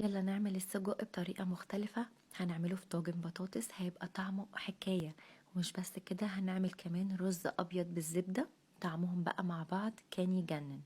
يلا نعمل السجق بطريقة مختلفة. هنعمله في طاجن بطاطس، هيبقى طعمه حكاية. ومش بس كده، هنعمل كمان رز أبيض بالزبدة. طعمهم بقى مع بعض كان يجنن.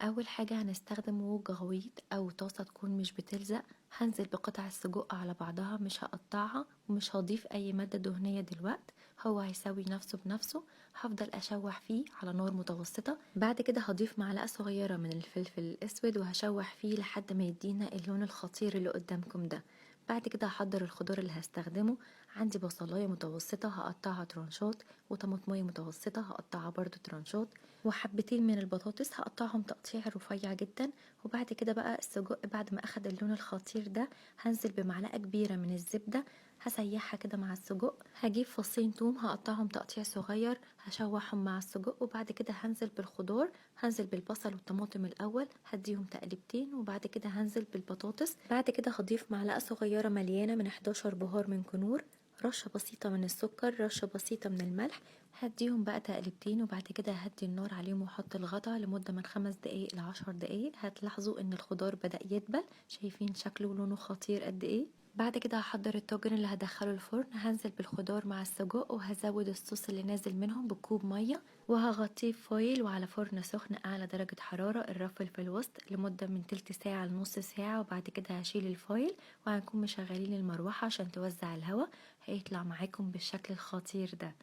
أول حاجة هنستخدم ووك غويط أو طاسة تكون مش بتلزق. هنزل بقطع السجق على بعضها، مش هقطعها ومش هضيف أي مادة دهنية دلوقت. هو هيسوي نفسه بنفسه. هفضل أشوح فيه على نار متوسطة. بعد كده هضيف معلقة صغيرة من الفلفل الأسود وهشوح فيه لحد ما يدينا اللون الخطير اللي قدامكم ده. بعد كده هحضر الخضار اللي هستخدمه. عندي بصلاية متوسطة هقطعها ترانشات، وطماطمية متوسطة هقطعها برضو ترانشات، وحبتين من البطاطس هقطعهم تقطيع رفيع جدا. وبعد كده بقى السجق بعد ما اخد اللون الخطير ده، هنزل بمعلقة كبيرة من الزبدة. هسيحها كده مع السجق. هجيب فصين توم هقطعهم تقطيع صغير، هشوحهم مع السجق. وبعد كده هنزل بالخضار. هنزل بالبصل والطماطم الاول، هديهم تقليبتين. وبعد كده هنزل بالبطاطس. بعد كده هضيف معلقة صغيرة مليانة من 11 بهار من كنور، رشة بسيطة من السكر، رشة بسيطة من الملح. هديهم بقى تقليبتين. وبعد كده هدي النار عليهم واحط الغطا لمدة من 5 دقايق ل10 دقايق. هتلاحظوا ان الخضار بدأ يدبل. شايفين شكله ولونه خطير قد ايه؟ بعد كده هحضر الطاجن اللي هدخله الفرن. هنزل بالخضار مع السجق، وهزود الصوص اللي نازل منهم بكوب مية، وهغطيه بفويل وعلى فرن سخن اعلى درجة حرارة، الرفل في الوسط، لمدة من تلت ساعة لنص ساعة. وبعد كده هشيل الفويل، وهنكون مشغلين المروحة عشان توزع الهواء. هيطلع معاكم بالشكل الخطير ده.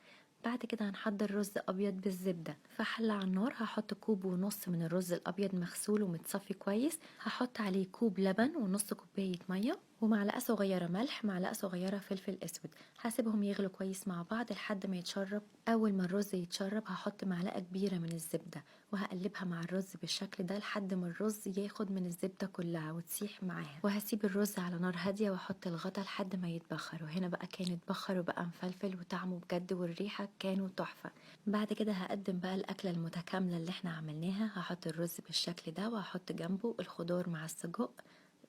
بعد كده هنحضر رز ابيض بالزبده. في حله على النار هحط كوب ونص من الرز الابيض مغسول ومتصفي كويس. هحط عليه كوب لبن ونص كوبايه ميه ومعلقه صغيره ملح، معلقه صغيره فلفل اسود. هسيبهم يغلوا كويس مع بعض لحد ما يتشرب. اول ما الرز يتشرب هحط معلقه كبيره من الزبده، وهقلبها مع الرز بالشكل ده لحد ما الرز ياخد من الزبده كلها وتسيح معاها. وهسيب الرز على نار هاديه واحط الغطا لحد ما يتبخر. وهنا بقى كان اتبخر وبقى مفلفل وطعمه بجد والريحه كانوا تحفه. بعد كده هقدم بقى الاكله المتكامله اللي احنا عملناها. هحط الرز بالشكل ده وهحط جنبه الخضار مع السجق.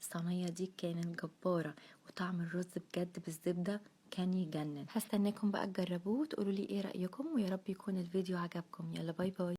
الصينيه دي كانت جباره، وطعم الرز بجد بالزبده كان يجنن. هستناكم بقى تجربوه وتقولوا لي ايه رايكم، ويا رب يكون الفيديو عجبكم. يلا باي باي.